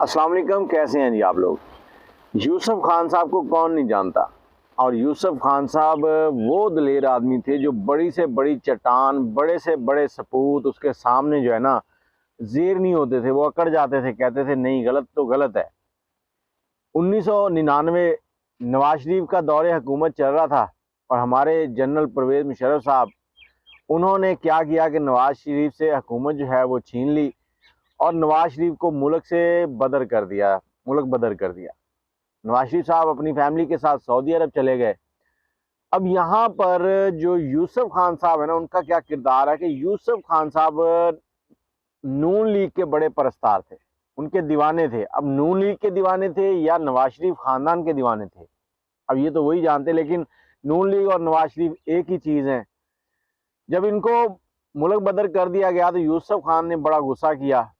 अस्सलाम वालेकुम, कैसे हैं जी आप लोग। यूसुफ खान साहब को कौन नहीं जानता। और यूसुफ खान साहब वो दलेर आदमी थे जो बड़ी से बड़ी चट्टान, बड़े से बड़े सपूत उसके सामने जो है ना ज़ेर नहीं होते थे, वो अकड़ जाते थे, कहते थे नहीं गलत तो गलत है। 1999 नवाज शरीफ का दौरे हुकूमत चल रहा था और हमारे जनरल परवेज़ मुशर्रफ साहब उन्होंने क्या किया कि नवाज शरीफ से हुकूमत जो है वो छीन ली और नवाज शरीफ को मुल्क से बदर कर दिया, मुल्क बदर कर दिया। नवाज शरीफ साहब अपनी फैमिली के साथ सऊदी अरब चले गए। अब यहाँ पर जो यूसुफ खान साहब है ना, उनका क्या किरदार है कि यूसुफ खान साहब नून लीग के बड़े परस्तार थे, उनके दीवाने थे। अब नून लीग के दीवाने थे या नवाज शरीफ खानदान के दीवाने थे, अब ये तो वही जानते, लेकिन नून लीग और नवाज शरीफ एक ही चीज़ है। जब इनको मुल्क बदर कर दिया गया तो यूसुफ खान ने बड़ा गुस्सा किया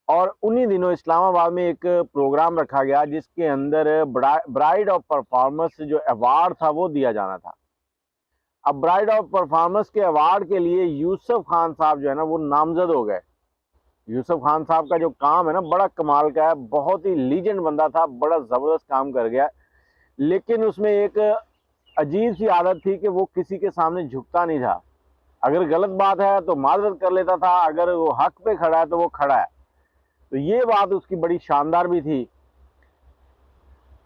और उन्हीं दिनों इस्लामाबाद में एक प्रोग्राम रखा गया जिसके अंदर ब्राइड ऑफ परफॉर्मेंस जो अवार्ड था वो दिया जाना था। अब ब्राइड ऑफ परफॉर्मेंस के अवार्ड के लिए यूसुफ खान साहब जो है ना वो नामजद हो गए। यूसुफ खान साहब का जो काम है ना बड़ा कमाल का है, बहुत ही लीजेंड बंदा था, बड़ा ज़बरदस्त काम कर गया। लेकिन उसमें एक अजीब सी आदत थी कि वो किसी के सामने झुकता नहीं था। अगर गलत बात है तो माजरत कर लेता था, अगर वो हक पे खड़ा है तो वो खड़ा है। तो ये बात उसकी बड़ी शानदार भी थी।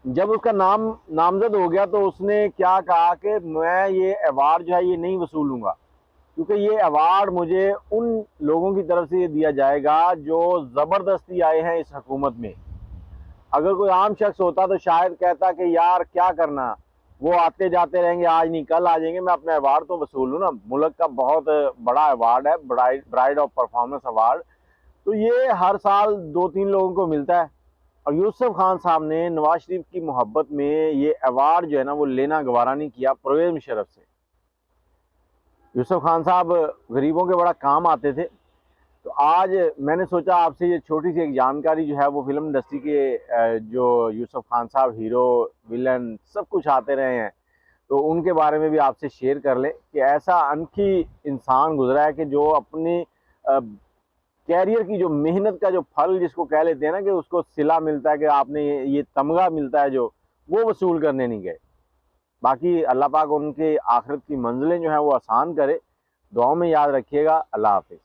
जब उसका नाम नामजद हो गया तो उसने क्या कहा कि मैं ये अवार्ड जो है ये नहीं वसूलूंगा, क्योंकि ये अवार्ड मुझे उन लोगों की तरफ से दिया जाएगा जो ज़बरदस्ती आए हैं इस हुकूमत में। अगर कोई आम शख्स होता तो शायद कहता कि यार क्या करना, वो आते जाते रहेंगे, आज नहीं कल आ जाएंगे, मैं अपना अवार्ड तो वसूल लूँ ना। मुल्क का बहुत बड़ा अवार्ड है, ब्राइड ऑफ परफॉर्मेंस अवार्ड। तो ये हर साल 2-3 लोगों को मिलता है और यूसुफ खान साहब ने नवाज शरीफ की मोहब्बत में ये अवार्ड जो है ना वो लेना गवारा नहीं किया परवेज़ मुशर्रफ से। यूसुफ खान साहब गरीबों के बड़ा काम आते थे। तो आज मैंने सोचा आपसे ये छोटी सी एक जानकारी जो है वो फिल्म इंडस्ट्री के जो यूसुफ खान साहब हीरो विलन सब कुछ आते रहे हैं तो उनके बारे में भी आपसे शेयर कर ले कि ऐसा अनखी इंसान गुजरा है कि जो अपनी कैरियर की जो मेहनत का जो फल जिसको कह लेते हैं ना कि उसको सिला मिलता है कि आपने ये तमगा मिलता है जो वो वसूल करने नहीं गए। बाकी अल्लाह पाक उनके आखिरत की मंजिलें जो हैं वो आसान करे। दुआओं में याद रखिएगा। अल्लाह हाफिज़।